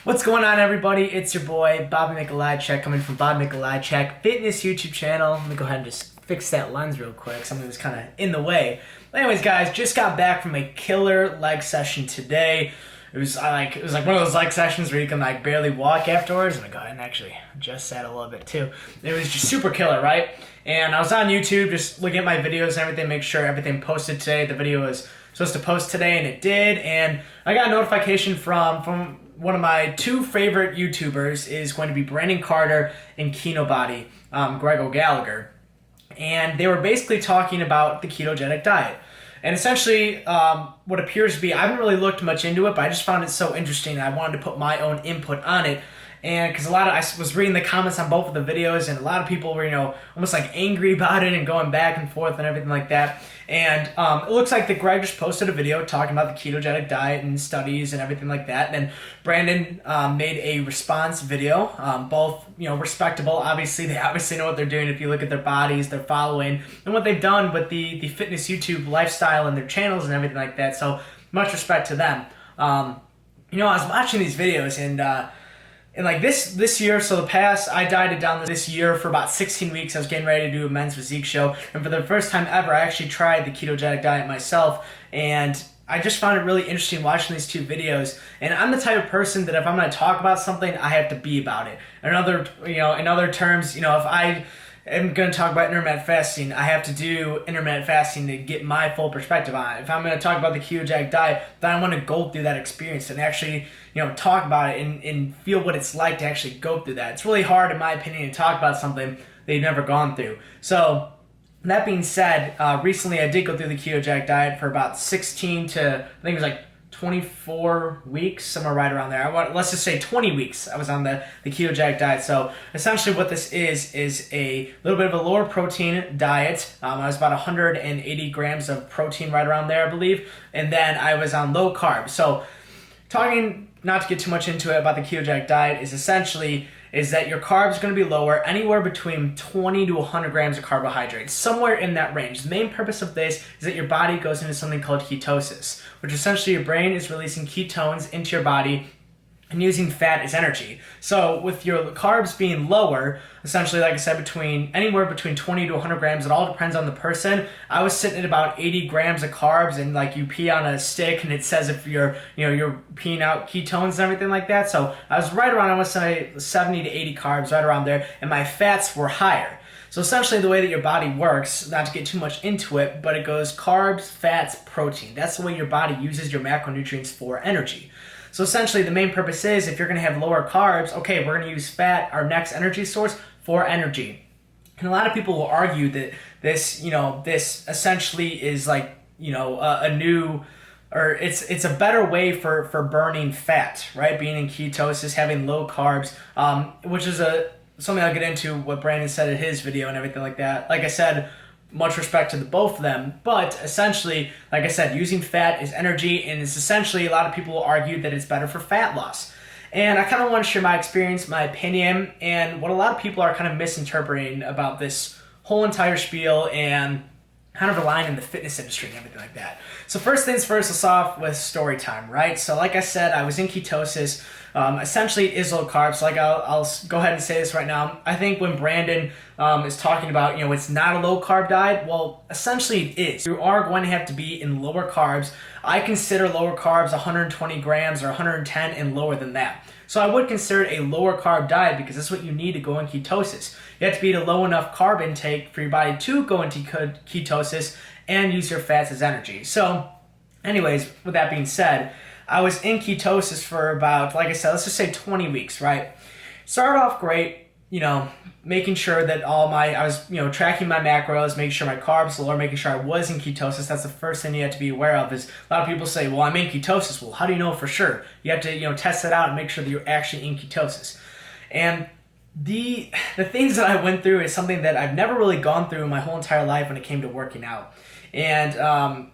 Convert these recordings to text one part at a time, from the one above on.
What's going on, everybody? It's your boy, Bobby Mikolajczak, coming from Bobby Mikolajczak Fitness YouTube channel. Let me go ahead and just fix that lens real quick. Something was kind of in the way. But anyways, guys, just got back from a killer leg session today. It was like one of those leg sessions where you can like barely walk afterwards. Let me go ahead and actually adjust that a little bit too. It was just super killer, right? And I was on YouTube just looking at my videos and everything, make sure everything posted today. The video was supposed to post today, and it did. And I got a notification from one of my two favorite YouTubers is going to be Brandon Carter and Kinobody, Greg Gallagher. And they were basically talking about the ketogenic diet. And essentially, what appears to be, I haven't really looked much into it, but I just found it so interesting. I wanted to put my own input on it. And because I was reading the comments on both of the videos, and a lot of people were, almost like angry about it and going back and forth and everything like that. And it looks like that Greg just posted a video talking about the ketogenic diet and studies and everything like that. And then Brandon made a response video, both, respectable. Obviously, they obviously know what they're doing if you look at their bodies, their following, and what they've done with the fitness YouTube lifestyle and their channels and everything like that. So much respect to them. I was watching these videos and like this year, so I dieted down this year for about 16 weeks. I was getting ready to do a men's physique show. And for the first time ever, I actually tried the ketogenic diet myself. And I just found it really interesting watching these two videos. And I'm the type of person that if I'm going to talk about something, I have to be about it. In other terms, if I am going to talk about intermittent fasting, I have to do intermittent fasting to get my full perspective on it. If I'm going to talk about the ketogenic diet, then I want to go through that experience and actually, talk about it and feel what it's like to actually go through that. It's really hard, in my opinion, to talk about something that you've never gone through. So, that being said, recently I did go through the ketogenic diet for about 16 to, I think it was like 24 weeks, somewhere right around there. Let's just say 20 weeks I was on the ketogenic diet. So essentially what this is a little bit of a lower protein diet. I was about 180 grams of protein right around there, I believe. And then I was on low carb. So talking, not to get too much into it about the ketogenic diet, is that your carbs are going to be lower, anywhere between 20 to 100 grams of carbohydrates, somewhere in that range. The main purpose of this is that your body goes into something called ketosis, which essentially your brain is releasing ketones into your body and using fat as energy. So with your carbs being lower, essentially, like I said, anywhere between 20 to 100 grams, it all depends on the person. I was sitting at about 80 grams of carbs, and like you pee on a stick and it says if you're peeing out ketones and everything like that. So I was right around, I want to say 70 to 80 carbs, right around there, and my fats were higher. So essentially the way that your body works, not to get too much into it, but it goes carbs, fats, protein. That's the way your body uses your macronutrients for energy. So essentially the main purpose is if you're going to have lower carbs, okay, we're going to use fat, our next energy source, for energy. And a lot of people will argue that this essentially is like, it's a better way for burning fat, right? Being in ketosis, having low carbs, which is something I'll get into what Brandon said in his video and everything like that. Like I said, much respect to the both of them, but essentially, like I said, using fat is energy, and it's essentially, a lot of people will argue that it's better for fat loss. And I kind of want to share my experience, my opinion, and what a lot of people are kind of misinterpreting about this whole entire spiel and kind of relying on the fitness industry and everything like that. So first things first, let's start off with story time, right? So like I said, I was in ketosis. Essentially, it is low carb. So like I'll go ahead and say this right now. I think when Brandon is talking about, it's not a low carb diet, well, essentially it is. You are going to have to be in lower carbs. I consider lower carbs 120 grams or 110 and lower than that. So I would consider it a lower carb diet because that's what you need to go in ketosis. You have to be at a low enough carb intake for your body to go into ketosis and use your fats as energy. So anyways, with that being said, I was in ketosis for about, like I said, let's just say 20 weeks, right? Started off great, making sure that I was tracking my macros, making sure my carbs were lower, making sure I was in ketosis. That's the first thing you have to be aware of. Is a lot of people say, well, I'm in ketosis. Well, how do you know for sure? You have to, test it out and make sure that you're actually in ketosis. And the things that I went through is something that I've never really gone through in my whole entire life when it came to working out. And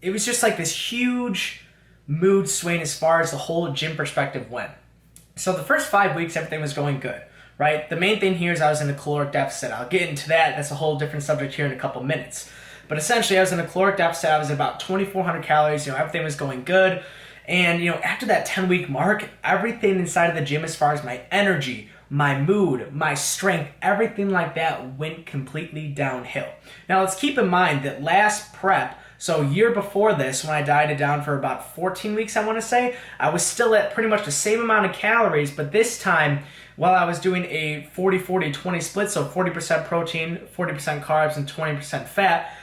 it was just like this huge mood swing as far as the whole gym perspective went. So the first 5 weeks, everything was going good, right? The main thing here is I was in a caloric deficit. I'll get into that. That's a whole different subject here in a couple minutes. But essentially, I was in a caloric deficit. I was at about 2,400 calories. Everything was going good. And, after that 10-week mark, everything inside of the gym as far as my energy, my mood, my strength, everything like that went completely downhill. Now, let's keep in mind that last prep, so a year before this, when I dieted down for about 14 weeks, I want to say, I was still at pretty much the same amount of calories, but this time, while I was doing a 40-40-20 split, so 40% protein, 40% carbs, and 20% fat,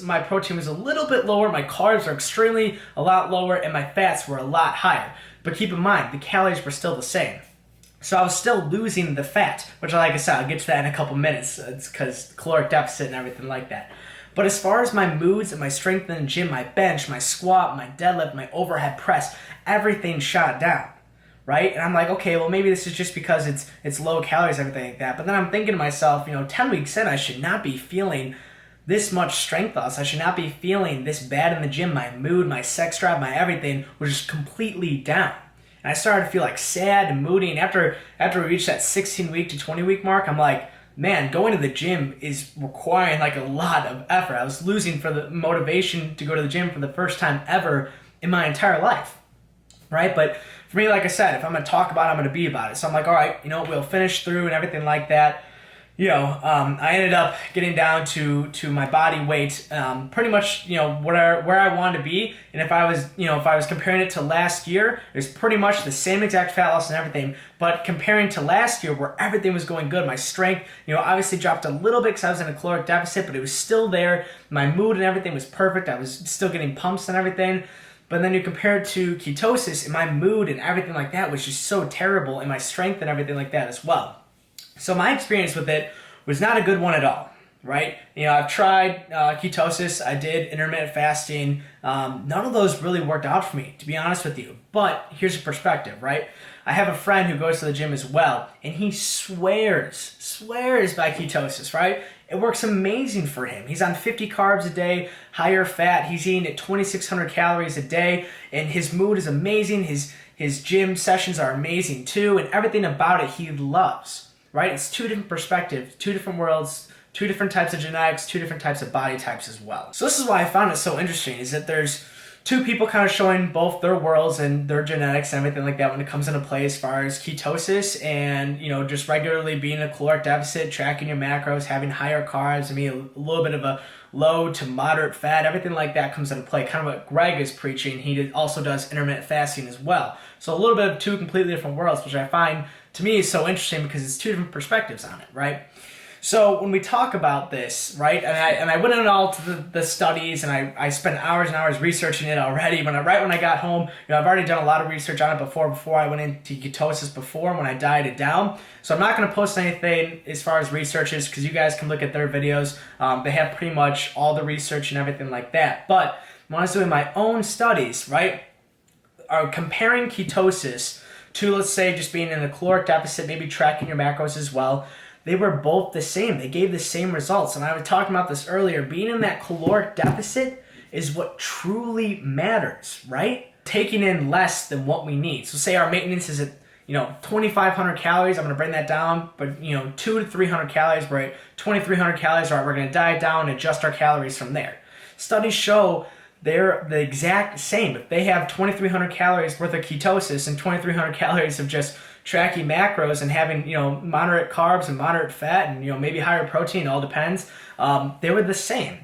my protein was a little bit lower, my carbs are a lot lower, and my fats were a lot higher. But keep in mind, the calories were still the same. So I was still losing the fat, which, like I said, I'll get to that in a couple minutes. It's because caloric deficit and everything like that. But as far as my moods and my strength in the gym, my bench, my squat, my deadlift, my overhead press, everything shot down, right? And I'm like, okay, well, maybe this is just because it's low calories, everything like that. But then I'm thinking to myself, 10 weeks in, I should not be feeling this much strength loss. I should not be feeling this bad in the gym. My mood, my sex drive, my everything was just completely down. And I started to feel like sad and moody. And after we reached that 16-week to 20-week mark, I'm like, man, going to the gym is requiring like a lot of effort. I was losing for the motivation to go to the gym for the first time ever in my entire life, right? But for me, like I said, if I'm going to talk about it, I'm going to be about it. So I'm like, all right, we'll finish through and everything like that. I ended up getting down to my body weight, pretty much, where I wanted to be. And if I was comparing it to last year, it was pretty much the same exact fat loss and everything. But comparing to last year, where everything was going good, my strength, obviously dropped a little bit because I was in a caloric deficit, but it was still there. My mood and everything was perfect. I was still getting pumps and everything. But then you compare it to ketosis, and my mood and everything like that was just so terrible, and my strength and everything like that as well. So my experience with it was not a good one at all, right? I've tried ketosis. I did intermittent fasting. None of those really worked out for me, to be honest with you. But here's a perspective, right? I have a friend who goes to the gym as well, and he swears by ketosis, right? It works amazing for him. He's on 50 carbs a day, higher fat. He's eating at 2,600 calories a day, and his mood is amazing. His gym sessions are amazing too, and everything about it he loves. Right? It's two different perspectives, two different worlds, two different types of genetics, two different types of body types as well. So this is why I found it so interesting, is that there's two people kind of showing both their worlds and their genetics and everything like that when it comes into play as far as ketosis and, just regularly being in a caloric deficit, tracking your macros, having higher carbs, a little bit of a low to moderate fat, everything like that comes into play. Kind of what Greg is preaching. He also does intermittent fasting as well. So a little bit of two completely different worlds, which I find to me is so interesting because it's two different perspectives on it, right? So when we talk about this, right, and I went into all to the studies, and I spent hours and hours researching it already. When I got home, I've already done a lot of research on it before I went into ketosis when I dieted down. So I'm not going to post anything as far as researches because you guys can look at their videos. They have pretty much all the research and everything like that. But when I was doing my own studies, right, are comparing ketosis to, let's say, just being in a caloric deficit, maybe tracking your macros as well, they were both the same. They gave the same results. And I was talking about this earlier. Being in that caloric deficit is what truly matters, right? Taking in less than what we need. So say our maintenance is at 2,500 calories. I'm going to bring that down, but 200 to 300 calories. We're at 2,300 calories. All right, we're going to diet down and adjust our calories from there. Studies show they're the exact same. If they have 2,300 calories worth of ketosis and 2,300 calories of just tracking macros and having moderate carbs and moderate fat and maybe higher protein, it all depends, they were the same.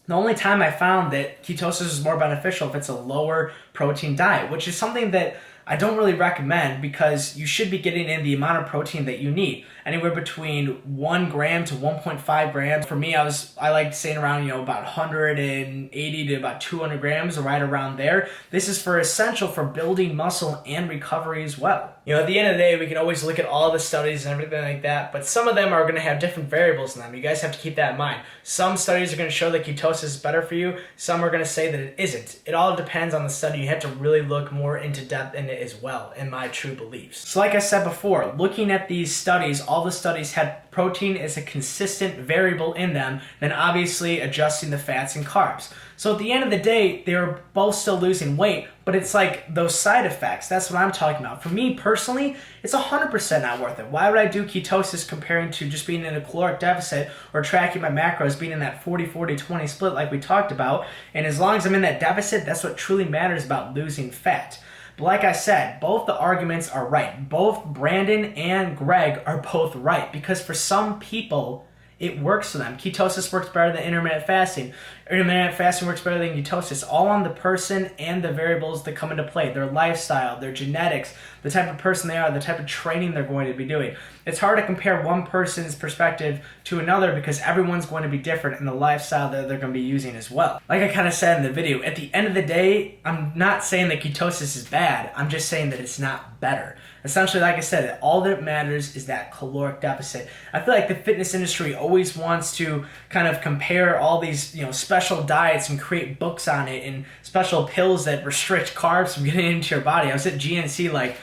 The only time I found that ketosis is more beneficial if it's a lower protein diet, which is something that I don't really recommend because you should be getting in the amount of protein that you need, anywhere between 1 gram to 1.5 grams. For me, I like saying around about 180 to about 200 grams, or right around there. This is essential for building muscle and recovery as well. At the end of the day, we can always look at all the studies and everything like that, but some of them are going to have different variables in them. You guys have to keep that in mind. Some studies are going to show that ketosis is better for you. Some are going to say that it isn't. It all depends on the study. You have to really look more into depth in it as well, in my true beliefs. So like I said before, looking at these studies, all the studies had protein as a consistent variable in them, then obviously adjusting the fats and carbs. So at the end of the day, they were both still losing weight, But it's like those side effects, that's what I'm talking about. For me personally, it's 100% not worth it. Why would I do ketosis comparing to just being in a caloric deficit or tracking my macros, being in that 40-40-20 split like we talked about? And as long as I'm in that deficit, that's what truly matters about losing fat. But like I said, both the arguments are right. Both Brandon and Greg are both right, because for some people, it works for them. Ketosis works better than intermittent fasting. Intermittent fasting works better than ketosis. All on the person and the variables that come into play. Their lifestyle, their genetics, the type of person they are, the type of training they're going to be doing. It's hard to compare one person's perspective to another because everyone's going to be different in the lifestyle that they're going to be using as well. Like I kind of said in the video, at the end of the day, I'm not saying that ketosis is bad. I'm just saying that it's not better. Essentially, like I said, all that matters is that caloric deficit. I feel like the fitness industry always wants to kind of compare all these, special diets and create books on it and special pills that restrict carbs from getting into your body. I was at GNC like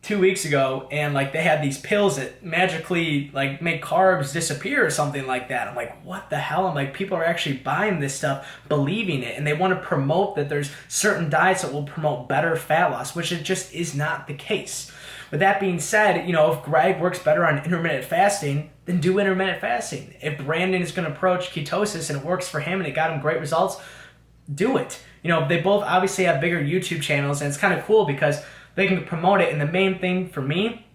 2 weeks ago, and like they had these pills that magically like make carbs disappear or something like that. I'm like, what the hell? I'm like, people are actually buying this stuff, believing it, and they want to promote that there's certain diets that will promote better fat loss, which it just is not the case. With that being said, if Greg works better on intermittent fasting, then do intermittent fasting. If Brandon is going to approach ketosis and it works for him and it got him great results, do it. They both obviously have bigger YouTube channels, and it's kind of cool because they can promote it. And the main thing for me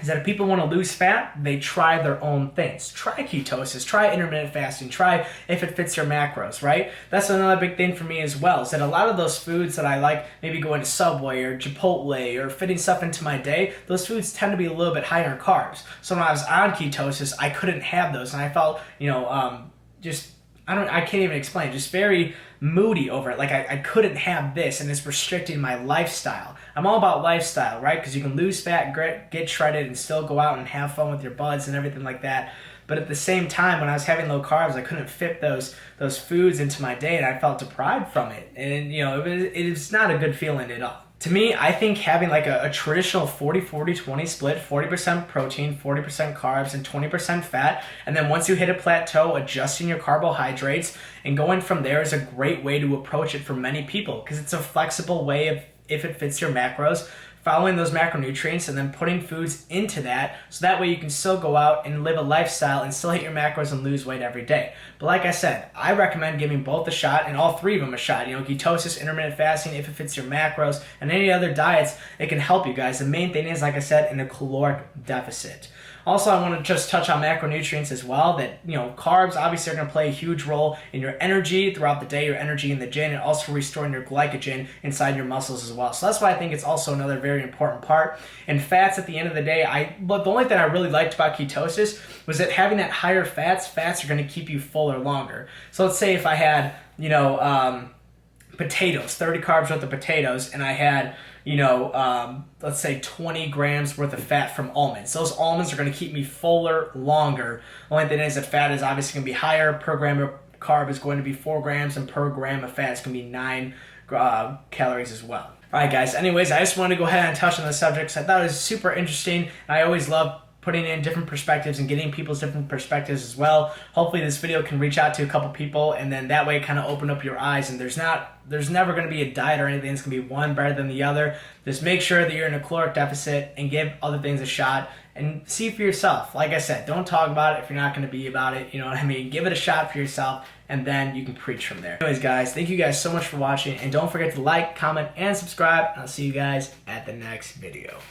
is that if people want to lose fat, they try their own things. Try ketosis, try intermittent fasting, try if it fits your macros, right? That's another big thing for me as well, is that a lot of those foods that I like, maybe going to Subway or Chipotle or fitting stuff into my day, those foods tend to be a little bit higher in carbs. So when I was on ketosis, I couldn't have those, and I felt, I can't even explain, just very moody over it. Like I couldn't have this, and it's restricting my lifestyle. I'm all about lifestyle, right? Because you can lose fat, get shredded, and still go out and have fun with your buds and everything like that. But at the same time, when I was having low carbs, I couldn't fit those foods into my day, and I felt deprived from it. And it was not a good feeling at all. To me, I think having like a traditional 40-40-20 split, 40% protein, 40% carbs, and 20% fat, and then once you hit a plateau, adjusting your carbohydrates and going from there is a great way to approach it for many people, because it's a flexible way of, if it fits your macros, following those macronutrients and then putting foods into that, so that way you can still go out and live a lifestyle and still hit your macros and lose weight every day. But like I said, I recommend giving both a shot, and all three of them a shot. Ketosis, intermittent fasting, if it fits your macros, and any other diets, it can help you guys. The main thing is, like I said, in a caloric deficit. Also, I want to just touch on macronutrients as well, that, carbs obviously are going to play a huge role in your energy throughout the day, your energy in the gym, and also restoring your glycogen inside your muscles as well. So that's why I think it's also another very important part. And fats, at the end of the day, but the only thing I really liked about ketosis was that having that higher fats are going to keep you fuller longer. So let's say if I had, potatoes, 30 carbs worth of potatoes, and I had, let's say 20 grams worth of fat from almonds. Those almonds are going to keep me fuller longer. Only thing is that fat is obviously going to be higher. Per gram of carb is going to be 4 grams, and per gram of fat is going to be 9 calories as well. All right, guys. Anyways, I just wanted to go ahead and touch on the subject because I thought it was super interesting. I always love putting in different perspectives and getting people's different perspectives as well. Hopefully this video can reach out to a couple people, and then that way kind of open up your eyes. And there's never going to be a diet or anything. It's going to be one better than the other. Just make sure that you're in a caloric deficit and give other things a shot and see for yourself. Like I said, don't talk about it if you're not going to be about it. You know what I mean? Give it a shot for yourself, and then you can preach from there. Anyways, guys, thank you guys so much for watching, and don't forget to like, comment, and subscribe. I'll see you guys at the next video.